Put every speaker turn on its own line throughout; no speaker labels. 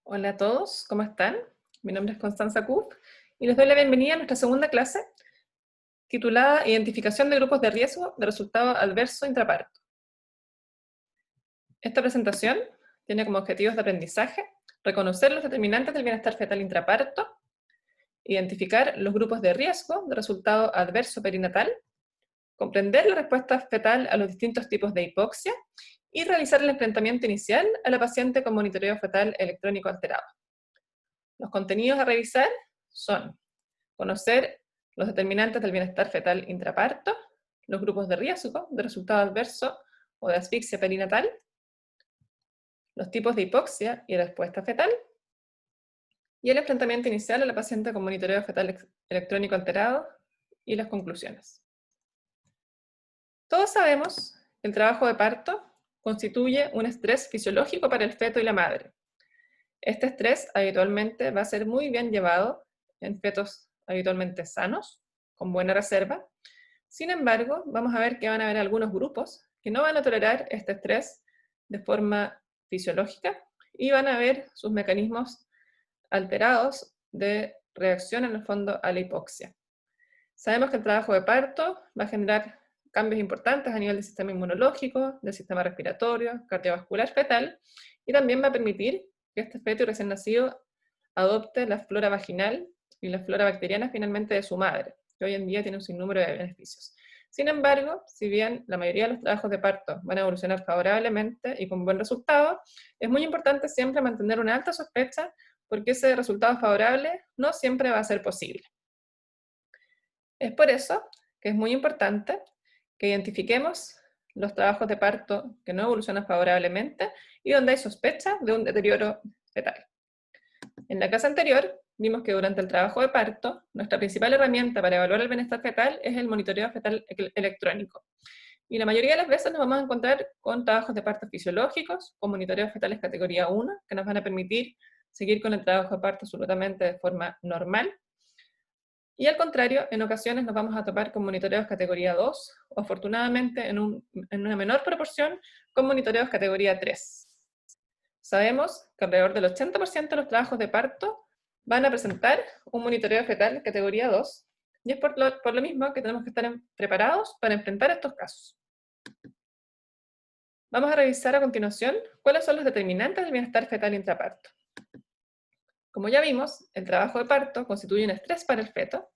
Hola a todos, ¿cómo están? Mi nombre es Constanza Kuf y les doy la bienvenida a nuestra segunda clase titulada Identificación de grupos de riesgo de resultado adverso intraparto. Esta presentación tiene como objetivos de aprendizaje reconocer los determinantes del bienestar fetal intraparto, identificar los grupos de riesgo de resultado adverso perinatal, comprender la respuesta fetal a los distintos tipos de hipoxia y realizar el enfrentamiento inicial a la paciente con monitoreo fetal electrónico alterado. Los contenidos a revisar son conocer los determinantes del bienestar fetal intraparto, los grupos de riesgo de resultado adverso o de asfixia perinatal, los tipos de hipoxia y respuesta fetal, y el enfrentamiento inicial a la paciente con monitoreo fetal electrónico alterado y las conclusiones. Todos sabemos que el trabajo de parto constituye un estrés fisiológico para el feto y la madre. Este estrés habitualmente va a ser muy bien llevado en fetos habitualmente sanos, con buena reserva. Sin embargo, vamos a ver que van a haber algunos grupos que no van a tolerar este estrés de forma fisiológica y van a ver sus mecanismos alterados de reacción en el fondo a la hipoxia. Sabemos que el trabajo de parto va a generar cambios importantes a nivel del sistema inmunológico, del sistema respiratorio, cardiovascular fetal, y también va a permitir que este feto recién nacido adopte la flora vaginal y la flora bacteriana finalmente de su madre, que hoy en día tiene un sinnúmero de beneficios. Sin embargo, si bien la mayoría de los trabajos de parto van a evolucionar favorablemente y con buen resultado, es muy importante siempre mantener una alta sospecha porque ese resultado favorable no siempre va a ser posible. Es por eso que es muy importante que identifiquemos los trabajos de parto que no evolucionan favorablemente y donde hay sospecha de un deterioro fetal. En la clase anterior vimos que durante el trabajo de parto, nuestra principal herramienta para evaluar el bienestar fetal es el monitoreo fetal electrónico. Y la mayoría de las veces nos vamos a encontrar con trabajos de parto fisiológicos, con monitoreos fetales categoría 1, que nos van a permitir seguir con el trabajo de parto absolutamente de forma normal. Y al contrario, en ocasiones nos vamos a topar con monitoreos categoría 2, o afortunadamente en una menor proporción, con monitoreos categoría 3. Sabemos que alrededor del 80% de los trabajos de parto van a presentar un monitoreo fetal categoría 2, y es por lo mismo que tenemos que estar preparados para enfrentar estos casos. Vamos a revisar a continuación cuáles son los determinantes del bienestar fetal intraparto. Como ya vimos, el trabajo de parto constituye un estrés para el feto,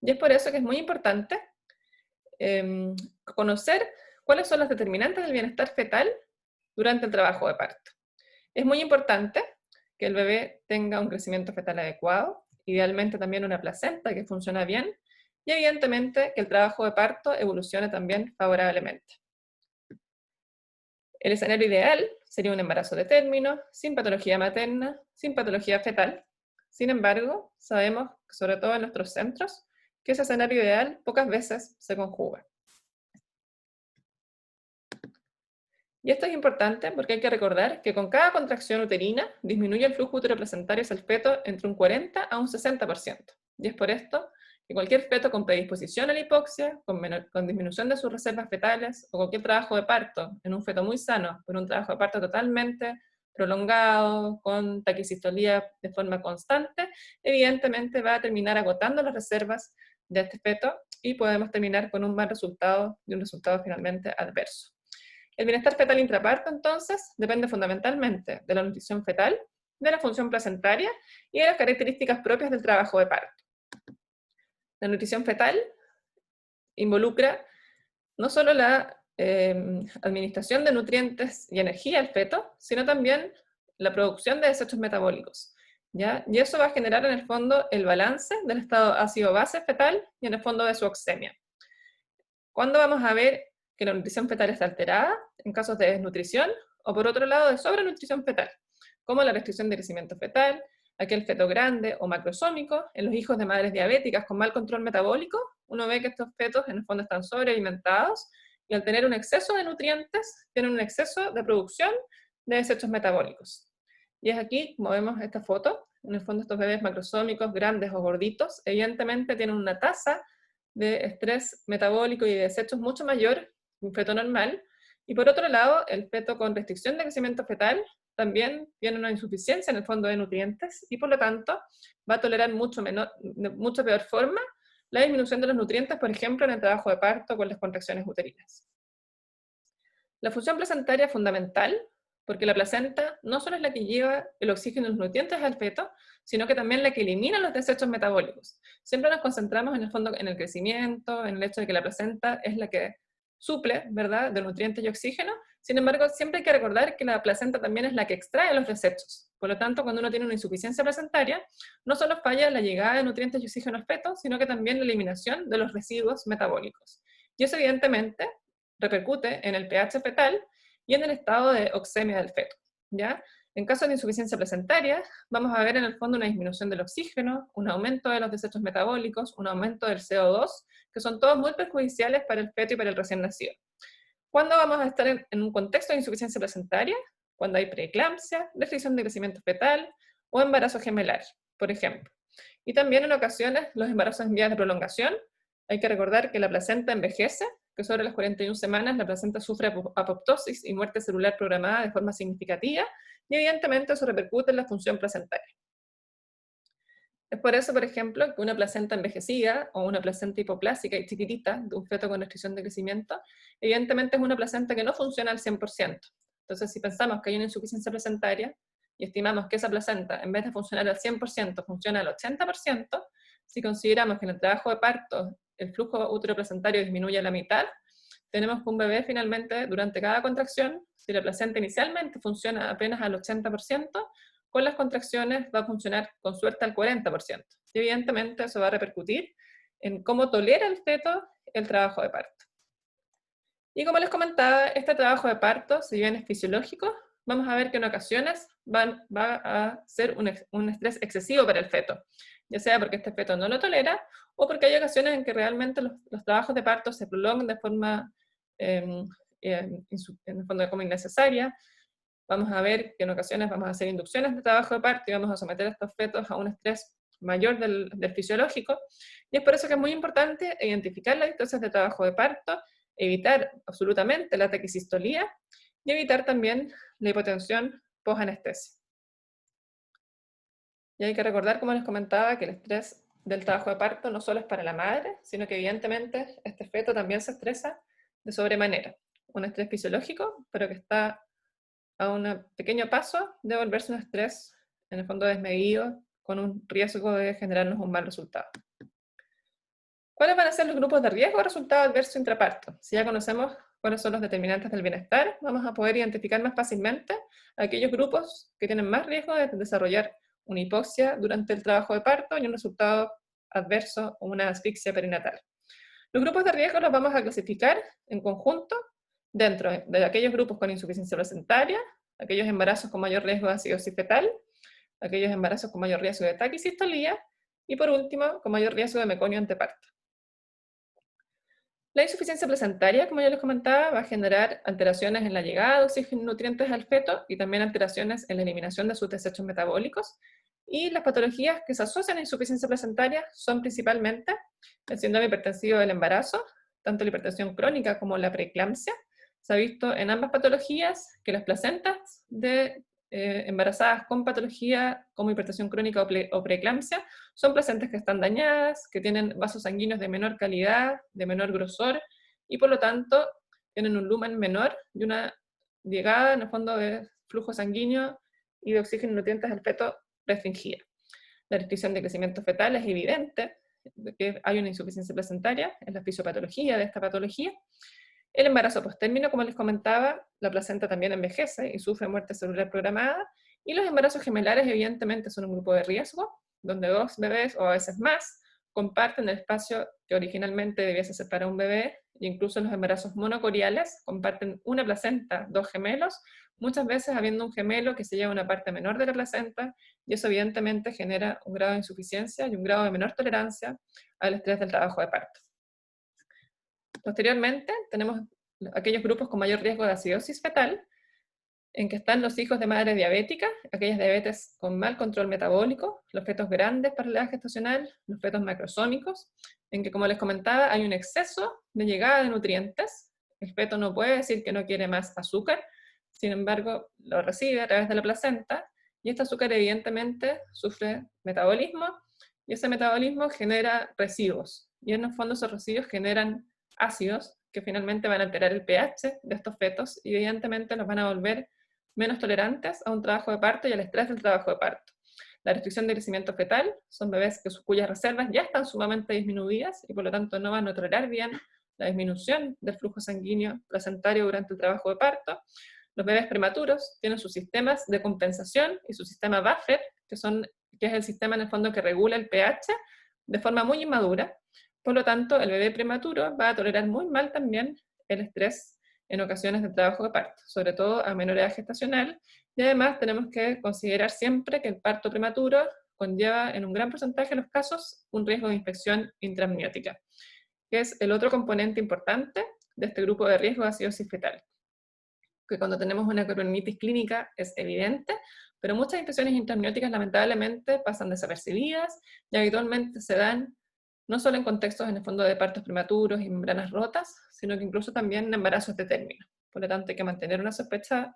y es por eso que es muy importante conocer cuáles son los determinantes del bienestar fetal durante el trabajo de parto. Es muy importante que el bebé tenga un crecimiento fetal adecuado, idealmente también una placenta que funciona bien, y evidentemente que el trabajo de parto evolucione también favorablemente. El escenario ideal sería un embarazo de término, sin patología materna, sin patología fetal. Sin embargo, sabemos, sobre todo en nuestros centros, que ese escenario ideal pocas veces se conjuga. Y esto es importante porque hay que recordar que con cada contracción uterina disminuye el flujo uteroplacentario hacia el feto entre un 40 a un 60%. Y es por esto que cualquier feto con predisposición a la hipoxia, con disminución de sus reservas fetales, o cualquier trabajo de parto en un feto muy sano, por un trabajo de parto totalmente prolongado, con taquicistolía de forma constante, evidentemente va a terminar agotando las reservas de este feto y podemos terminar con un mal resultado y un resultado finalmente adverso. El bienestar fetal intraparto, entonces, depende fundamentalmente de la nutrición fetal, de la función placentaria y de las características propias del trabajo de parto. La nutrición fetal involucra no solo la administración de nutrientes y energía al feto, sino también la producción de desechos metabólicos, ¿ya? Y eso va a generar en el fondo el balance del estado ácido-base fetal y en el fondo de su oxemia. ¿Cuándo vamos a ver que la nutrición fetal está alterada? En casos de desnutrición, o por otro lado de sobrenutrición fetal, como la restricción de crecimiento fetal, aquel feto grande o macrosómico, en los hijos de madres diabéticas con mal control metabólico, uno ve que estos fetos en el fondo están sobrealimentados y al tener un exceso de nutrientes, tienen un exceso de producción de desechos metabólicos. Y es aquí, como vemos esta foto, en el fondo estos bebés macrosómicos, grandes o gorditos, evidentemente tienen una tasa de estrés metabólico y de desechos mucho mayor que un feto normal, y por otro lado, el feto con restricción de crecimiento fetal también tiene una insuficiencia en el fondo de nutrientes y por lo tanto va a tolerar de mucho peor forma la disminución de los nutrientes, por ejemplo, en el trabajo de parto con las contracciones uterinas. La función placentaria es fundamental porque la placenta no solo es la que lleva el oxígeno y los nutrientes al feto, sino que también la que elimina los desechos metabólicos. Siempre nos concentramos en el fondo en el crecimiento, en el hecho de que la placenta es la que suple, ¿verdad?, de nutrientes y oxígeno. Sin embargo, siempre hay que recordar que la placenta también es la que extrae los desechos. Por lo tanto, cuando uno tiene una insuficiencia placentaria, no solo falla la llegada de nutrientes y oxígeno al feto, sino que también la eliminación de los residuos metabólicos. Y eso evidentemente repercute en el pH fetal y en el estado de oxemia del feto, ¿ya? En caso de insuficiencia placentaria, vamos a ver en el fondo una disminución del oxígeno, un aumento de los desechos metabólicos, un aumento del CO2, que son todos muy perjudiciales para el feto y para el recién nacido. ¿Cuándo vamos a estar en un contexto de insuficiencia placentaria? Cuando hay preeclampsia, restricción de crecimiento fetal o embarazo gemelar, por ejemplo. Y también en ocasiones los embarazos en vías de prolongación. Hay que recordar que la placenta envejece, que sobre las 41 semanas la placenta sufre apoptosis y muerte celular programada de forma significativa, y evidentemente eso repercute en la función placentaria. Es por eso, por ejemplo, que una placenta envejecida o una placenta hipoplásica y chiquitita de un feto con restricción de crecimiento, evidentemente es una placenta que no funciona al 100%. Entonces, si pensamos que hay una insuficiencia placentaria y estimamos que esa placenta, en vez de funcionar al 100%, funciona al 80%, si consideramos que en el trabajo de parto el flujo útero-placentario disminuye a la mitad, tenemos que un bebé finalmente, durante cada contracción, si la placenta inicialmente funciona apenas al 80%, con las contracciones va a funcionar con suerte al 40%. Y evidentemente eso va a repercutir en cómo tolera el feto el trabajo de parto. Y como les comentaba, este trabajo de parto, si bien es fisiológico, vamos a ver que en ocasiones va a ser un estrés excesivo para el feto, ya sea porque este feto no lo tolera, o porque hay ocasiones en que realmente los trabajos de parto se prolongan de forma, en el fondo, como innecesaria. Vamos a ver que en ocasiones vamos a hacer inducciones de trabajo de parto y vamos a someter a estos fetos a un estrés mayor del fisiológico, y es por eso que es muy importante identificar las distancias de trabajo de parto, evitar absolutamente la taquisistolía y evitar también la hipotensión post-anestesia. Y hay que recordar, como les comentaba, que el estrés del trabajo de parto no solo es para la madre, sino que evidentemente este feto también se estresa de sobremanera. Un estrés fisiológico, pero que está a un pequeño paso de volverse un estrés, en el fondo desmedido, con un riesgo de generarnos un mal resultado. ¿Cuáles van a ser los grupos de riesgo o resultado adverso intraparto? Si ya conocemos cuáles son los determinantes del bienestar, vamos a poder identificar más fácilmente aquellos grupos que tienen más riesgo de desarrollar una hipoxia durante el trabajo de parto y un resultado adverso o una asfixia perinatal. Los grupos de riesgo los vamos a clasificar en conjunto dentro de aquellos grupos con insuficiencia placentaria, aquellos embarazos con mayor riesgo de acidosis fetal, aquellos embarazos con mayor riesgo de taquicistolía y por último, con mayor riesgo de meconio anteparto. La insuficiencia placentaria, como ya les comentaba, va a generar alteraciones en la llegada de oxígeno y nutrientes al feto y también alteraciones en la eliminación de sus desechos metabólicos. Y las patologías que se asocian a insuficiencia placentaria son principalmente el síndrome hipertensivo del embarazo, tanto la hipertensión crónica como la preeclampsia. Se ha visto en ambas patologías que las placentas de embarazadas con patología como hipertensión crónica o preeclampsia son placentas que están dañadas, que tienen vasos sanguíneos de menor calidad, de menor grosor, y por lo tanto tienen un lumen menor y una llegada en el fondo de flujo sanguíneo y de oxígeno y nutrientes al feto restringida. La restricción de crecimiento fetal es evidente, que hay una insuficiencia placentaria, es la fisiopatología de esta patología. El embarazo posttérmino, como les comentaba, la placenta también envejece y sufre muerte celular programada, y los embarazos gemelares evidentemente son un grupo de riesgo, donde dos bebés o a veces más comparten el espacio que originalmente debiese ser para un bebé, e incluso los embarazos monocoriales comparten una placenta, dos gemelos, muchas veces habiendo un gemelo que se lleva una parte menor de la placenta, y eso evidentemente genera un grado de insuficiencia y un grado de menor tolerancia al estrés del trabajo de parto. Posteriormente, tenemos aquellos grupos con mayor riesgo de acidosis fetal, en que están los hijos de madre diabética, aquellas diabetes con mal control metabólico, los fetos grandes para la edad gestacional, los fetos macrosómicos, en que, como les comentaba, hay un exceso de llegada de nutrientes. El feto no puede decir que no quiere más azúcar, sin embargo, lo recibe a través de la placenta, y este azúcar evidentemente sufre metabolismo, y ese metabolismo genera residuos, y en el fondo esos residuos generan ácidos que finalmente van a alterar el pH de estos fetos, y evidentemente los van a volver menos tolerantes a un trabajo de parto y al estrés del trabajo de parto. La restricción de crecimiento fetal son bebés cuyas reservas ya están sumamente disminuidas y por lo tanto no van a tolerar bien la disminución del flujo sanguíneo placentario durante el trabajo de parto. Los bebés prematuros tienen sus sistemas de compensación y su sistema buffer, que es el sistema en el fondo que regula el pH de forma muy inmadura. Por lo tanto, el bebé prematuro va a tolerar muy mal también el estrés en ocasiones del trabajo de parto, sobre todo a menor edad gestacional, y además tenemos que considerar siempre que el parto prematuro conlleva en un gran porcentaje de los casos un riesgo de infección intraamniótica, que es el otro componente importante de este grupo de riesgo de acidosis fetal, que cuando tenemos una coronavirus clínica es evidente, pero muchas infecciones intraamnióticas lamentablemente pasan desapercibidas y habitualmente se dan no solo en contextos en el fondo de partos prematuros y membranas rotas, sino que incluso también en embarazos de término. Por lo tanto, hay que mantener una sospecha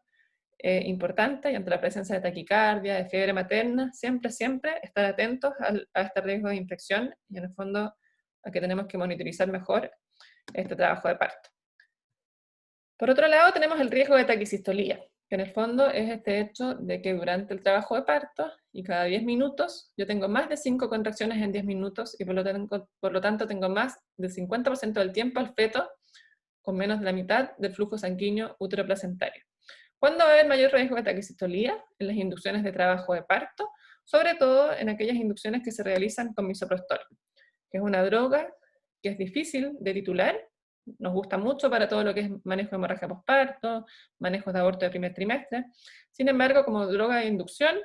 importante y ante la presencia de taquicardia, de fiebre materna, siempre estar atentos a este riesgo de infección y en el fondo a que tenemos que monitorizar mejor este trabajo de parto. Por otro lado, tenemos el riesgo de taquicistolía, que en el fondo es este hecho de que durante el trabajo de parto y cada 10 minutos yo tengo más de 5 contracciones en 10 minutos y por lo tanto tengo más del 50% del tiempo al feto con menos de la mitad del flujo sanguíneo uteroplacentario. ¿Cuándo va a haber mayor riesgo de taquicistolía? En las inducciones de trabajo de parto, sobre todo en aquellas inducciones que se realizan con misoprostol, que es una droga que es difícil de titular, nos gusta mucho para todo lo que es manejo de hemorragia postparto, manejo de aborto de primer trimestre. Sin embargo, como droga de inducción,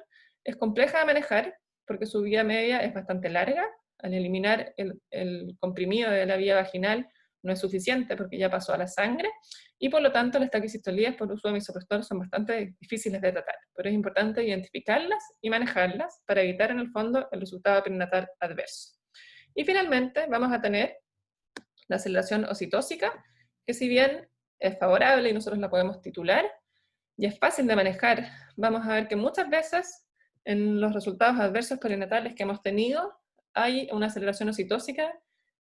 es compleja de manejar porque su vida media es bastante larga. Al eliminar el comprimido de la vía vaginal no es suficiente porque ya pasó a la sangre, y por lo tanto las taquicistolías por uso de misoprostol son bastante difíciles de tratar, pero es importante identificarlas y manejarlas para evitar en el fondo el resultado perinatal adverso. Y finalmente vamos a tener la aceleración oxitóxica, que si bien es favorable y nosotros la podemos titular, y es fácil de manejar, vamos a ver que muchas veces en los resultados adversos perinatales que hemos tenido hay una aceleración oxitóxica,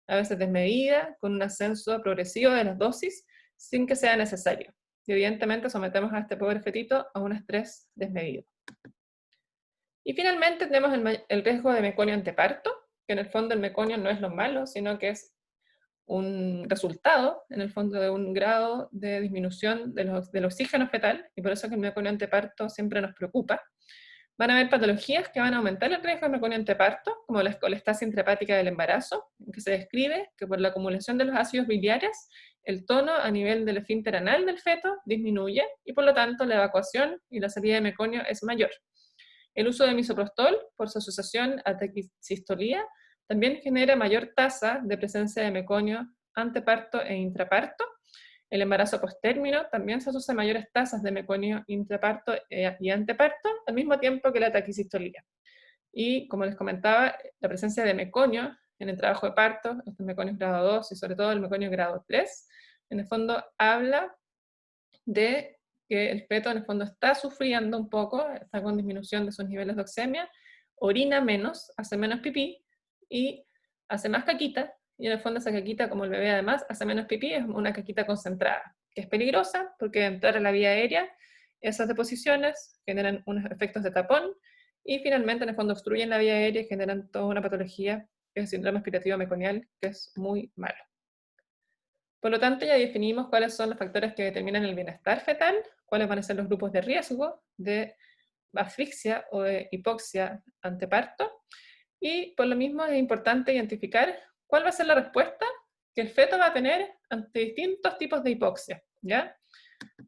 a veces desmedida, con un ascenso progresivo de las dosis, sin que sea necesario. Y evidentemente sometemos a este pobre fetito a un estrés desmedido. Y finalmente tenemos el riesgo de meconio anteparto, que en el fondo el meconio no es lo malo, sino que es un resultado, en el fondo, de un grado de disminución del oxígeno fetal, y por eso que el meconio anteparto siempre nos preocupa. Van a haber patologías que van a aumentar el riesgo de meconio anteparto, como la colestasia intrahepática del embarazo, en que se describe que por la acumulación de los ácidos biliares, el tono a nivel del esfínter anal del feto disminuye, y por lo tanto la evacuación y la salida de meconio es mayor. El uso de misoprostol, por su asociación a taquicistolía, también genera mayor tasa de presencia de meconio anteparto e intraparto. El embarazo posttérmino también se asocia a mayores tasas de meconio intraparto y anteparto, al mismo tiempo que la taquicistolía. Y como les comentaba, la presencia de meconio en el trabajo de parto, estos meconios grado 2 y sobre todo el meconio grado 3, en el fondo habla de que el feto en el fondo está sufriendo un poco, está con disminución de sus niveles de oxemia, orina menos, hace menos pipí y hace más caquita, y en el fondo esa caquita, como el bebé además hace menos pipí, es una caquita concentrada, que es peligrosa porque al entrar a la vía aérea, esas deposiciones generan unos efectos de tapón y finalmente en el fondo obstruyen la vía aérea y generan toda una patología que es el síndrome aspirativo meconial, que es muy malo. Por lo tanto, ya definimos cuáles son los factores que determinan el bienestar fetal, cuáles van a ser los grupos de riesgo de asfixia o de hipoxia anteparto, y por lo mismo es importante identificar cuál va a ser la respuesta que el feto va a tener ante distintos tipos de hipoxia, ¿ya?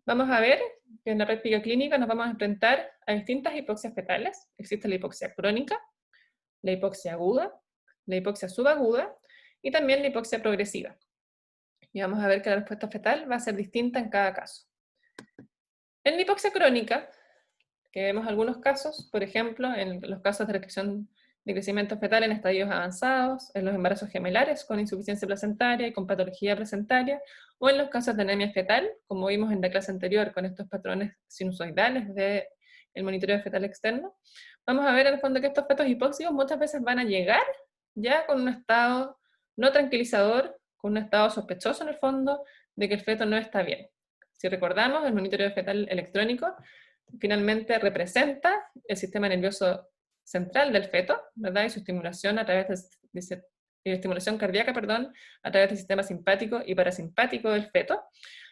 Vamos a ver que en la práctica clínica nos vamos a enfrentar a distintas hipoxias fetales. Existe la hipoxia crónica, la hipoxia aguda, la hipoxia subaguda y también la hipoxia progresiva. Y vamos a ver que la respuesta fetal va a ser distinta en cada caso. En la hipoxia crónica, que vemos algunos casos, por ejemplo, en los casos de restricción de crecimiento fetal en estadios avanzados, en los embarazos gemelares con insuficiencia placentaria y con patología placentaria, o en los casos de anemia fetal, como vimos en la clase anterior con estos patrones sinusoidales del monitoreo fetal externo. Vamos a ver en el fondo que estos fetos hipóxicos muchas veces van a llegar ya con un estado no tranquilizador, con un estado sospechoso en el fondo de que el feto no está bien. Si recordamos, el monitoreo fetal electrónico finalmente representa el sistema nervioso central del feto, ¿verdad? Y su estimulación a través de estimulación cardíaca, perdón, a través del sistema simpático y parasimpático del feto.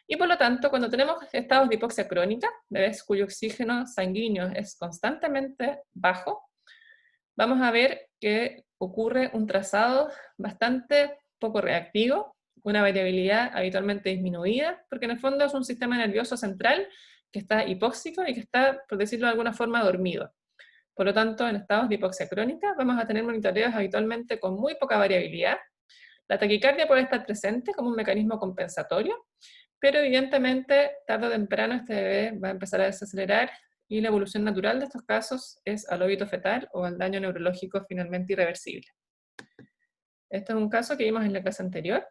Y por lo tanto, cuando tenemos estados de hipoxia crónica, bebés cuyo oxígeno sanguíneo es constantemente bajo, vamos a ver que ocurre un trazado bastante poco reactivo, una variabilidad habitualmente disminuida, porque en el fondo es un sistema nervioso central que está hipóxico y que está, por decirlo de alguna forma, dormido. Por lo tanto, en estados de hipoxia crónica vamos a tener monitoreos habitualmente con muy poca variabilidad. La taquicardia puede estar presente como un mecanismo compensatorio, pero evidentemente, tarde o temprano, este bebé va a empezar a desacelerar y la evolución natural de estos casos es al óbito fetal o al daño neurológico finalmente irreversible. Este es un caso que vimos en la clase anterior,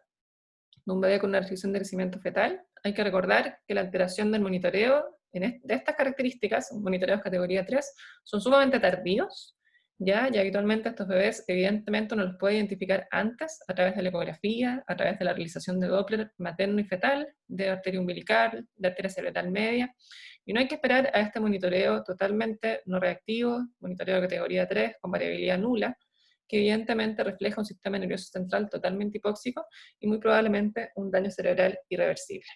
de un bebé con una restricción de crecimiento fetal. Hay que recordar que la alteración del monitoreo de estas características, monitoreos categoría 3, son sumamente tardíos, ¿ya? Y habitualmente estos bebés evidentemente uno los puede identificar antes a través de la ecografía, a través de la realización de Doppler materno y fetal, de arteria umbilical, de arteria cerebral media, y no hay que esperar a este monitoreo totalmente no reactivo, monitoreo de categoría 3 con variabilidad nula, que evidentemente refleja un sistema nervioso central totalmente hipóxico y muy probablemente un daño cerebral irreversible.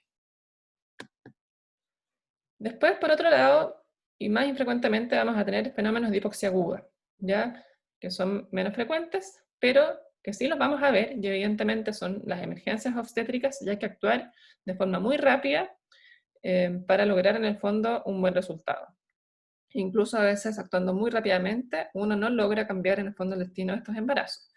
Después, por otro lado, y más infrecuentemente vamos a tener fenómenos de hipoxia aguda, ¿ya? Que son menos frecuentes, pero que sí los vamos a ver, y evidentemente son las emergencias obstétricas, y hay que actuar de forma muy rápida para lograr en el fondo un buen resultado. Incluso a veces actuando muy rápidamente, uno no logra cambiar en el fondo el destino de estos embarazos.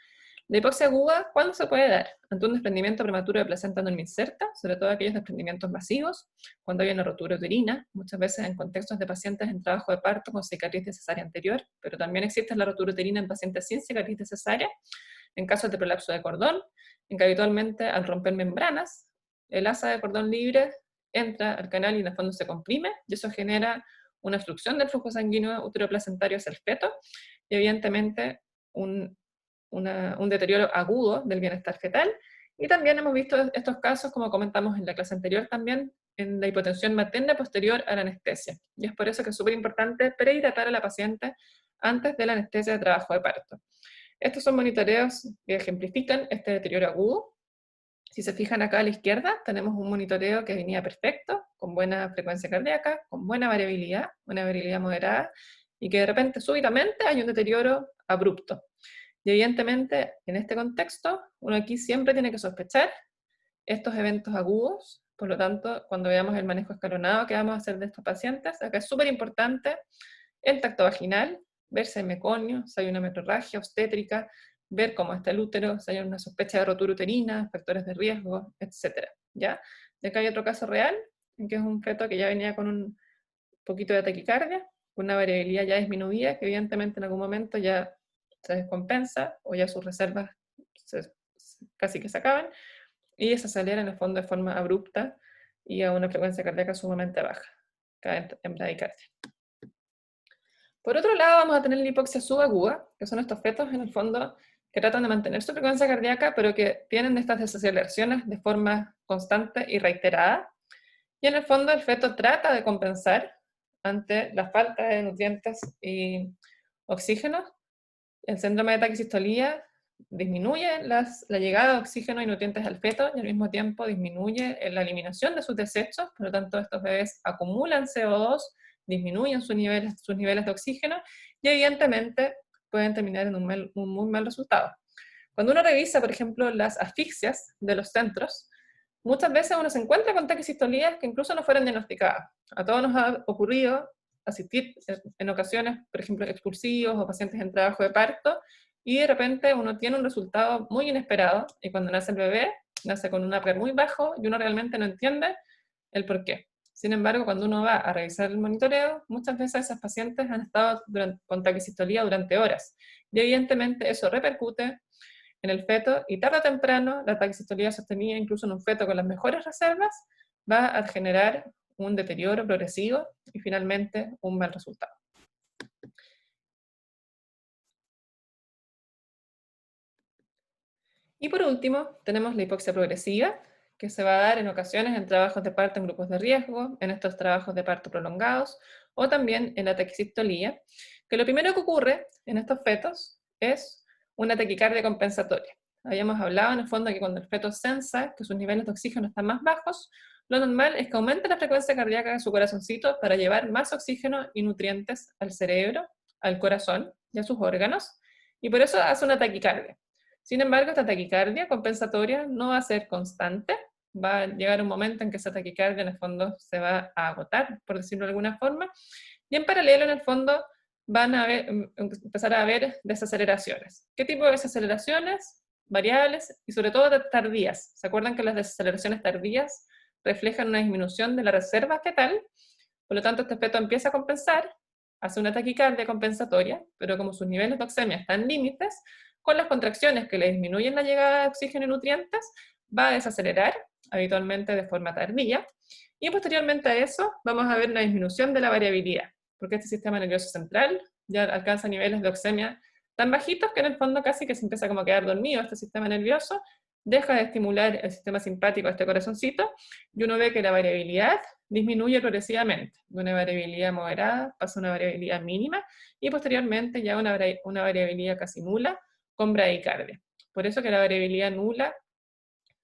La hipoxia aguda, ¿cuándo se puede dar? Ante un desprendimiento prematuro de placenta no inserta, sobre todo aquellos desprendimientos masivos, cuando hay una rotura uterina, muchas veces en contextos de pacientes en trabajo de parto con cicatriz de cesárea anterior, pero también existe la rotura uterina en pacientes sin cicatriz de cesárea, en casos de prolapso de cordón, en que habitualmente al romper membranas, el asa de cordón libre entra al canal y en el fondo se comprime, y eso genera una obstrucción del flujo sanguíneo uteroplacentario hacia el feto, y evidentemente un deterioro agudo del bienestar fetal, y también hemos visto estos casos, como comentamos en la clase anterior también, en la hipotensión materna posterior a la anestesia. Y es por eso que es súper importante prehidratar a la paciente antes de la anestesia de trabajo de parto. Estos son monitoreos que ejemplifican este deterioro agudo. Si se fijan acá a la izquierda, tenemos un monitoreo que venía perfecto, con buena frecuencia cardíaca, con buena variabilidad, una variabilidad moderada, y que de repente, súbitamente, hay un deterioro abrupto. Y evidentemente, en este contexto, uno aquí siempre tiene que sospechar estos eventos agudos. Por lo tanto, cuando veamos el manejo escalonado que vamos a hacer de estos pacientes, acá es súper importante el tacto vaginal, ver si hay meconio, si hay una metrorragia obstétrica, ver cómo está el útero, si hay una sospecha de rotura uterina, factores de riesgo, etc. ¿Ya? Y acá hay otro caso real, en que es un feto que ya venía con un poquito de taquicardia, con una variabilidad ya disminuida, que evidentemente en algún momento ya se descompensa, o ya sus reservas casi que se acaban, y se acelera en el fondo de forma abrupta y a una frecuencia cardíaca sumamente baja, cae en bradicardia. Por otro lado, vamos a tener la hipoxia subaguda, que son estos fetos en el fondo que tratan de mantener su frecuencia cardíaca, pero que tienen estas desaceleraciones de forma constante y reiterada. Y en el fondo el feto trata de compensar ante la falta de nutrientes y oxígeno. El síndrome de taquisistolía disminuye la llegada de oxígeno y nutrientes al feto y al mismo tiempo disminuye la eliminación de sus desechos, por lo tanto estos bebés acumulan CO2, disminuyen sus niveles de oxígeno y evidentemente pueden terminar en un muy mal resultado. Cuando uno revisa, por ejemplo, las asfixias de los centros, muchas veces uno se encuentra con taquicistolías que incluso no fueron diagnosticadas. A todos nos ha ocurrido asistir en ocasiones, por ejemplo, expulsivos o pacientes en trabajo de parto, y de repente uno tiene un resultado muy inesperado, y cuando nace el bebé, nace con un Apgar muy bajo, y uno realmente no entiende el por qué. Sin embargo, cuando uno va a revisar el monitoreo, muchas veces esas pacientes han estado con taquicistolía durante horas. Y evidentemente eso repercute en el feto y tarde o temprano la taquicistolía sostenida, incluso en un feto con las mejores reservas, va a generar un deterioro progresivo y finalmente un mal resultado. Y por último, tenemos la hipoxia progresiva, que se va a dar en ocasiones en trabajos de parto en grupos de riesgo, en estos trabajos de parto prolongados, o también en la taquicistolía, que lo primero que ocurre en estos fetos es una taquicardia compensatoria. Habíamos hablado en el fondo que cuando el feto sensa que sus niveles de oxígeno están más bajos, lo normal es que aumente la frecuencia cardíaca de su corazoncito para llevar más oxígeno y nutrientes al cerebro, al corazón y a sus órganos, y por eso hace una taquicardia. Sin embargo, esta taquicardia compensatoria no va a ser constante, va a llegar un momento en que esa taquicardia en el fondo se va a agotar, por decirlo de alguna forma, y en paralelo en el fondo van a empezar a haber desaceleraciones. ¿Qué tipo de desaceleraciones? Variables y sobre todo tardías. ¿Se acuerdan que las desaceleraciones tardías reflejan una disminución de la reserva fetal? Por lo tanto, este feto empieza a compensar, hace una taquicardia compensatoria, pero como sus niveles de oxemia están en límites, con las contracciones que le disminuyen la llegada de oxígeno y nutrientes, va a desacelerar, habitualmente de forma tardía, y posteriormente a eso vamos a ver una disminución de la variabilidad, porque este sistema nervioso central ya alcanza niveles de oxemia tan bajitos que en el fondo casi que se empieza como a quedar dormido este sistema nervioso, deja de estimular el sistema simpático de este corazoncito, y uno ve que la variabilidad disminuye progresivamente, de una variabilidad moderada pasa a una variabilidad mínima, y posteriormente ya una variabilidad casi nula, con bradicardia. Por eso que la variabilidad nula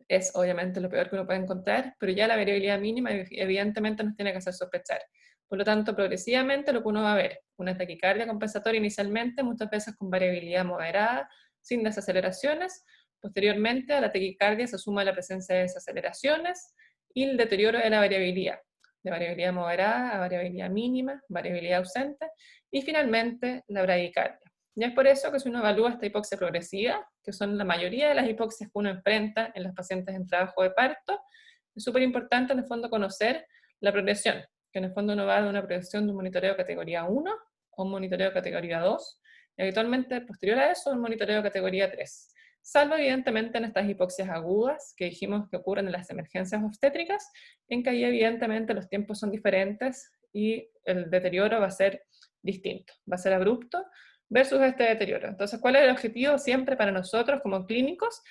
es obviamente lo peor que uno puede encontrar, pero ya la variabilidad mínima evidentemente nos tiene que hacer sospechar. Por lo tanto, progresivamente lo que uno va a ver, una taquicardia compensatoria inicialmente, muchas veces con variabilidad moderada, sin desaceleraciones. Posteriormente a la taquicardia se suma la presencia de desaceleraciones y el deterioro de la variabilidad, de variabilidad moderada a variabilidad mínima, variabilidad ausente, y finalmente la bradicardia. Y es por eso que si uno evalúa esta hipoxia progresiva, que son la mayoría de las hipoxias que uno enfrenta en las pacientes en trabajo de parto, es súper importante en el fondo conocer la progresión, que en el fondo uno va de una progresión de un monitoreo categoría 1 a un monitoreo categoría 2, y habitualmente posterior a eso un monitoreo categoría 3. Salvo evidentemente en estas hipoxias agudas que dijimos que ocurren en las emergencias obstétricas, en que ahí evidentemente los tiempos son diferentes y el deterioro va a ser distinto, va a ser abrupto, versus este deterioro. Entonces, ¿cuál es el objetivo siempre para nosotros como clínicos?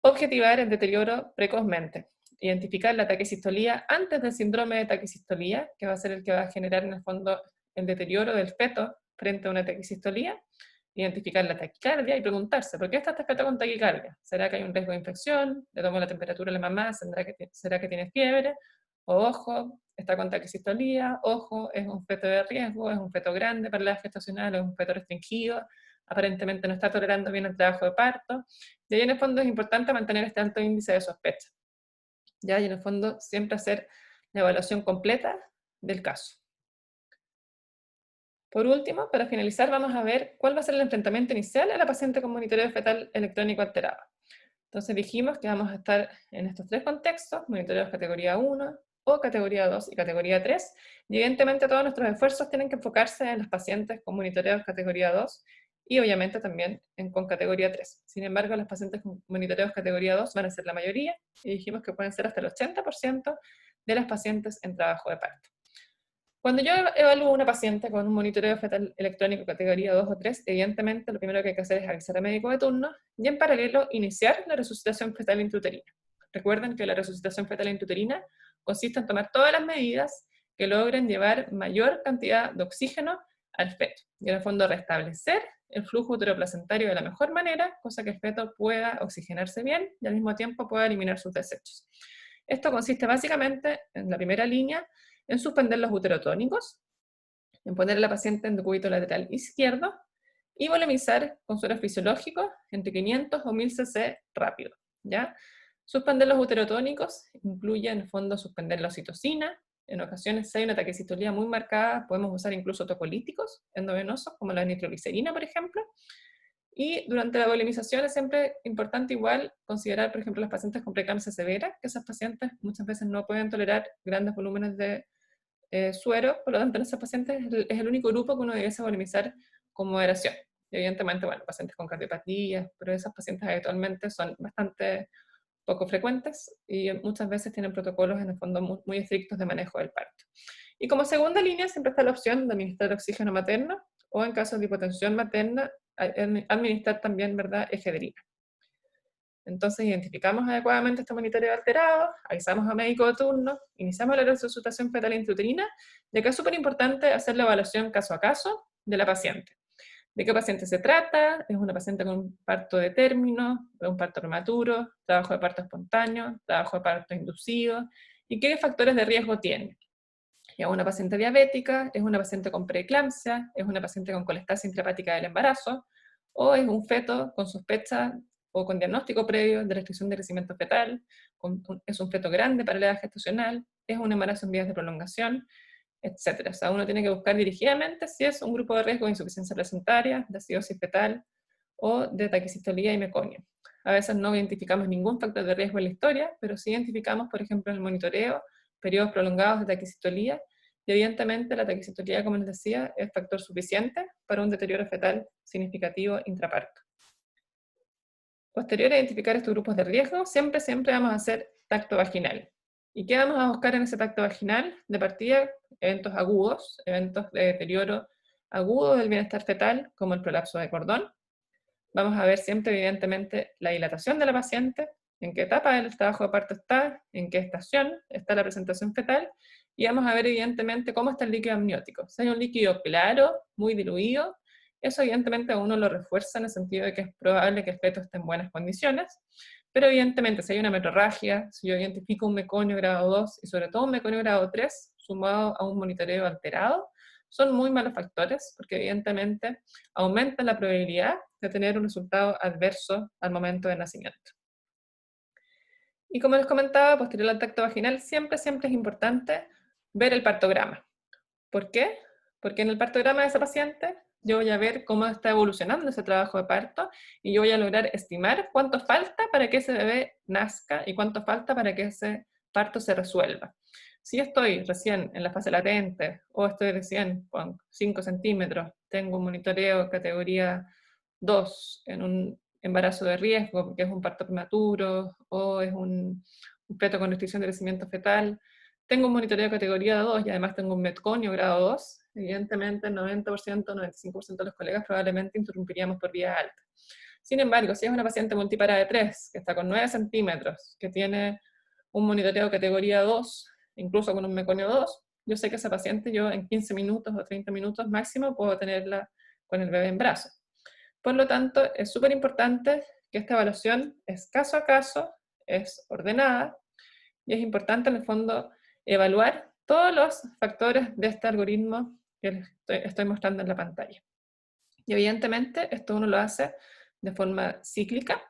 Objetivar el deterioro precozmente, identificar la taquicistolía antes del síndrome de taquicistolía, que va a ser el que va a generar en el fondo el deterioro del feto frente a una taquicistolía, identificar la taquicardia y preguntarse, ¿por qué está este feto con taquicardia? ¿Será que hay un riesgo de infección? ¿Le tomo la temperatura a la mamá? ¿Será que tiene fiebre? O ojo, está con taquicistolía, ojo, es un feto de riesgo, es un feto grande para la edad gestacional, es un feto restringido, aparentemente no está tolerando bien el trabajo de parto. Y ahí en el fondo es importante mantener este alto índice de sospecha. ¿Ya? Y en el fondo siempre hacer la evaluación completa del caso. Por último, para finalizar, vamos a ver cuál va a ser el enfrentamiento inicial a la paciente con monitoreo fetal electrónico alterado. Entonces dijimos que vamos a estar en estos tres contextos, monitoreos categoría 1 o categoría 2 y categoría 3, y evidentemente todos nuestros esfuerzos tienen que enfocarse en los pacientes con monitoreos categoría 2 y obviamente también con categoría 3. Sin embargo, los pacientes con monitoreos categoría 2 van a ser la mayoría, y dijimos que pueden ser hasta el 80% de las pacientes en trabajo de parto. Cuando yo evalúo a una paciente con un monitoreo fetal electrónico categoría 2 o 3, evidentemente lo primero que hay que hacer es avisar al médico de turno y en paralelo iniciar la resucitación fetal intrauterina. Recuerden que la resucitación fetal intrauterina consiste en tomar todas las medidas que logren llevar mayor cantidad de oxígeno al feto y en el fondo restablecer el flujo uteroplacentario de la mejor manera, cosa que el feto pueda oxigenarse bien y al mismo tiempo pueda eliminar sus desechos. Esto consiste básicamente en la primera línea en suspender los uterotónicos, en poner a la paciente en decúbito lateral izquierdo y volumizar con suero fisiológico entre 500 o 1000 cc rápido. ¿Ya? Suspender los uterotónicos incluye en el fondo suspender la oxitocina. En ocasiones, si hay una taquicistolía muy marcada, podemos usar incluso tocolíticos endovenosos, como la nitroglicerina, por ejemplo. Y durante la bulimización es siempre importante igual considerar, por ejemplo, los pacientes con preeclampsia severa, que esos pacientes muchas veces no pueden tolerar grandes volúmenes de suero, por lo tanto en esos pacientes es el único grupo que uno debiese bulimizar con moderación. Y evidentemente, bueno, pacientes con cardiopatías, pero esos pacientes habitualmente son bastante poco frecuentes y muchas veces tienen protocolos en el fondo muy, muy estrictos de manejo del parto. Y como segunda línea siempre está la opción de administrar oxígeno materno o en caso de hipotensión materna, administrar también, ¿verdad?, efedrina. Entonces identificamos adecuadamente este monitoreo alterado, avisamos al médico de turno, iniciamos la resucitación fetal intrauterina, y acá es súper importante hacer la evaluación caso a caso de la paciente. ¿De qué paciente se trata? ¿Es una paciente con un parto de término, un parto prematuro, trabajo de parto espontáneo, trabajo de parto inducido? ¿Y qué factores de riesgo tiene? ¿Es una paciente diabética? ¿Es una paciente con preeclampsia? ¿Es una paciente con colestasia intrahepática del embarazo? ¿O es un feto con sospecha o con diagnóstico previo de restricción de crecimiento fetal? ¿Es un feto grande para la edad gestacional? ¿Es un embarazo en vías de prolongación? Etcétera. O sea, uno tiene que buscar dirigidamente si es un grupo de riesgo de insuficiencia placentaria, de acidosis fetal o de taquicistolía y meconio. A veces no identificamos ningún factor de riesgo en la historia, pero sí identificamos, por ejemplo, en el monitoreo, periodos prolongados de taquicistolía, y evidentemente la taquicistolía, como les decía, es factor suficiente para un deterioro fetal significativo intraparto. Posterior a identificar estos grupos de riesgo, siempre vamos a hacer tacto vaginal. ¿Y qué vamos a buscar en ese tacto vaginal? De partida, eventos agudos, eventos de deterioro agudo del bienestar fetal, como el prolapso de cordón. Vamos a ver siempre, evidentemente, la dilatación de la paciente, en qué etapa del trabajo de parto está, en qué estación está la presentación fetal, y vamos a ver, evidentemente, cómo está el líquido amniótico. Si hay un líquido claro, muy diluido, eso evidentemente a uno lo refuerza en el sentido de que es probable que el feto esté en buenas condiciones, pero evidentemente si hay una metorragia, si yo identifico un meconio grado 2 y sobre todo un meconio grado 3, sumado a un monitoreo alterado, son muy malos factores, porque evidentemente aumentan la probabilidad de tener un resultado adverso al momento del nacimiento. Y como les comentaba, posterior al tacto vaginal, siempre es importante ver el partograma. ¿Por qué? Porque en el partograma de esa paciente yo voy a ver cómo está evolucionando ese trabajo de parto y yo voy a lograr estimar cuánto falta para que ese bebé nazca y cuánto falta para que ese parto se resuelva. Si estoy recién en la fase latente o estoy recién con 5 centímetros, tengo un monitoreo categoría 2 en un embarazo de riesgo, porque es un parto prematuro o es un feto con restricción de crecimiento fetal, tengo un monitoreo de categoría 2 y además tengo un metconio grado 2, evidentemente el 90%, 95% de los colegas probablemente interrumpiríamos por vía alta. Sin embargo, si es una paciente multipara de 3, que está con 9 centímetros, que tiene un monitoreo de categoría 2, incluso con un meconio 2, yo sé que esa paciente yo en 15 minutos o 30 minutos máximo puedo tenerla con el bebé en brazos. Por lo tanto, es súper importante que esta evaluación es caso a caso, es ordenada, y es importante en el fondo evaluar todos los factores de este algoritmo que les estoy mostrando en la pantalla. Y evidentemente esto uno lo hace de forma cíclica.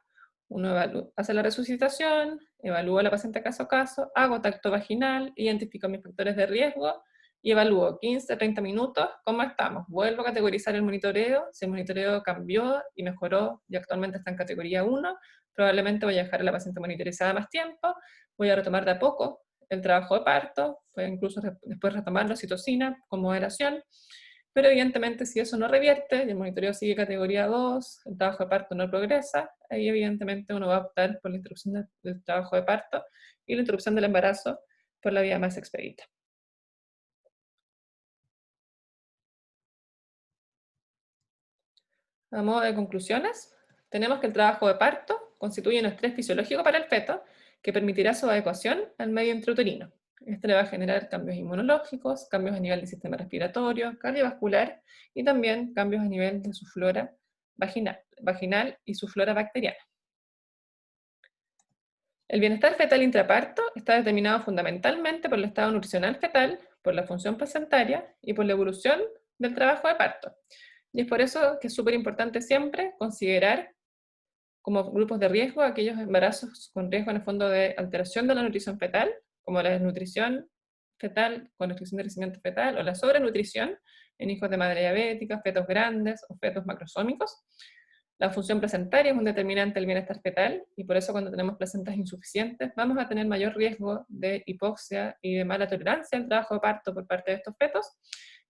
Uno hace la resucitación, evalúa a la paciente caso a caso, hago tacto vaginal, identifico mis factores de riesgo y evalúo 15, 30 minutos cómo estamos. Vuelvo a categorizar el monitoreo. Si el monitoreo cambió y mejoró y actualmente está en categoría 1, probablemente voy a dejar a la paciente monitorizada más tiempo, voy a retomar de a poco el trabajo de parto, puedo incluso después retomar la oxitocina con moderación, pero evidentemente si eso no revierte y el monitoreo sigue categoría 2, el trabajo de parto no progresa, ahí evidentemente uno va a optar por la interrupción del trabajo de parto y la interrupción del embarazo por la vía más expedita. A modo de conclusiones, tenemos que el trabajo de parto constituye un estrés fisiológico para el feto que permitirá su adecuación al medio intrauterino. Este le va a generar cambios inmunológicos, cambios a nivel del sistema respiratorio, cardiovascular y también cambios a nivel de su flora vaginal y su flora bacteriana. El bienestar fetal intraparto está determinado fundamentalmente por el estado nutricional fetal, por la función placentaria y por la evolución del trabajo de parto. Y es por eso que es súper importante siempre considerar como grupos de riesgo aquellos embarazos con riesgo en el fondo de alteración de la nutrición fetal, como la desnutrición fetal con restricción de crecimiento fetal o la sobrenutrición en hijos de madre diabética, fetos grandes o fetos macrosómicos. La función placentaria es un determinante del bienestar fetal, y por eso cuando tenemos placentas insuficientes vamos a tener mayor riesgo de hipoxia y de mala tolerancia al trabajo de parto por parte de estos fetos.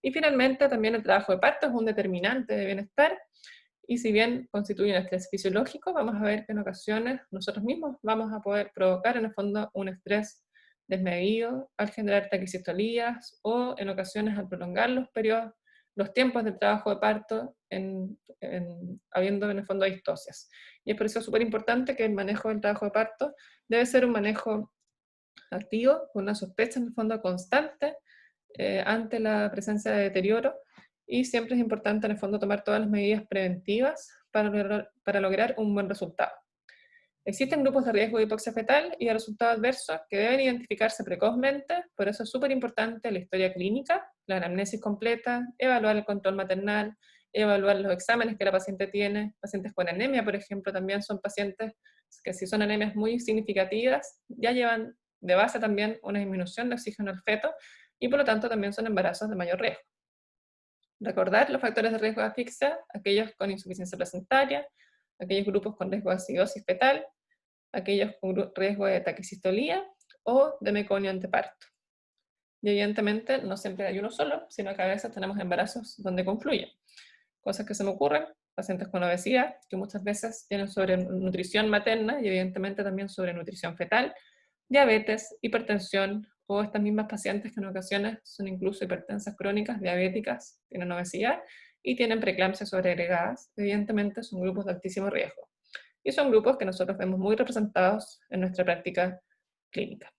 Y finalmente también el trabajo de parto es un determinante de bienestar, y si bien constituye un estrés fisiológico, vamos a ver que en ocasiones nosotros mismos vamos a poder provocar en el fondo un estrés desmedido al generar taquicistolías o en ocasiones al prolongar los periodos, los tiempos de trabajo de parto, habiendo en el fondo distocias. Y es por eso súper importante que el manejo del trabajo de parto debe ser un manejo activo, con una sospecha en el fondo constante ante la presencia de deterioro, y siempre es importante en el fondo tomar todas las medidas preventivas para lograr un buen resultado. Existen grupos de riesgo de hipoxia fetal y de resultados adversos que deben identificarse precozmente, por eso es súper importante la historia clínica, la anamnesis completa, evaluar el control maternal, evaluar los exámenes que la paciente tiene. Pacientes con anemia, por ejemplo, también son pacientes que si son anemias muy significativas, ya llevan de base también una disminución de oxígeno al feto, y por lo tanto también son embarazos de mayor riesgo. Recordar los factores de riesgo de asfixia, aquellos con insuficiencia placentaria, aquellos grupos con riesgo de acidosis fetal, aquellos con riesgo de taquicistolía o de meconio anteparto. Y evidentemente no siempre hay uno solo, sino que a veces tenemos embarazos donde confluyen. Cosas que se me ocurren, pacientes con obesidad, que muchas veces tienen sobrenutrición materna y evidentemente también sobrenutrición fetal, diabetes, hipertensión, o estas mismas pacientes que en ocasiones son incluso hipertensas crónicas, diabéticas, tienen obesidad y tienen preeclampsias sobreagregadas, evidentemente son grupos de altísimo riesgo. Y son grupos que nosotros vemos muy representados en nuestra práctica clínica.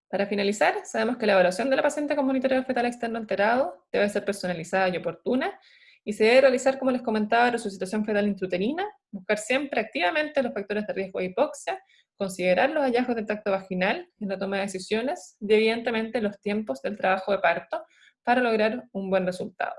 Para finalizar, sabemos que la evaluación de la paciente con monitoreo fetal externo alterado debe ser personalizada y oportuna, y se debe realizar, como les comentaba, resucitación fetal intrauterina, buscar siempre activamente los factores de riesgo de hipoxia, considerar los hallazgos del tracto vaginal en la toma de decisiones y evidentemente los tiempos del trabajo de parto para lograr un buen resultado.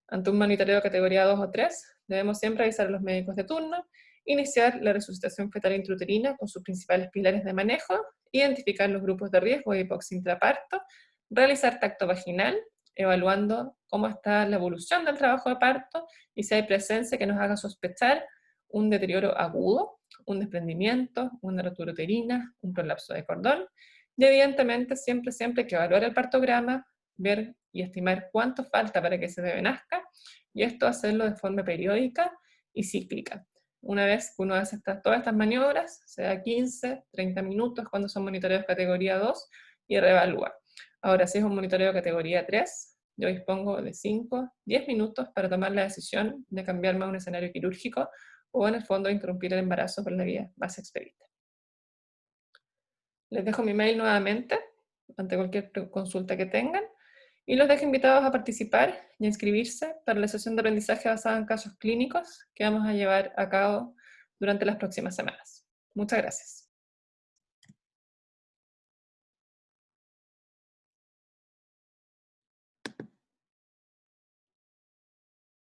Ante un monitoreo categoría 2 o 3, debemos siempre avisar a los médicos de turno, iniciar la resucitación fetal intrauterina con sus principales pilares de manejo, identificar los grupos de riesgo de hipoxia intraparto, realizar tacto vaginal, evaluando cómo está la evolución del trabajo de parto y si hay presencia que nos haga sospechar un deterioro agudo, un desprendimiento, una rotura uterina, un prolapso de cordón, y evidentemente siempre hay que evaluar el partograma, ver y estimar cuánto falta para que ese bebé nazca, y esto hacerlo de forma periódica y cíclica. Una vez que uno hace todas estas maniobras, se da 15, 30 minutos cuando son monitoreos categoría 2 y reevalúa. Ahora, si es un monitoreo categoría 3, yo dispongo de 5, 10 minutos para tomar la decisión de cambiarme a un escenario quirúrgico o en el fondo interrumpir el embarazo por la vía más expedita. Les dejo mi mail nuevamente ante cualquier consulta que tengan, y los dejo invitados a participar y a inscribirse para la sesión de aprendizaje basada en casos clínicos que vamos a llevar a cabo durante las próximas semanas. Muchas gracias.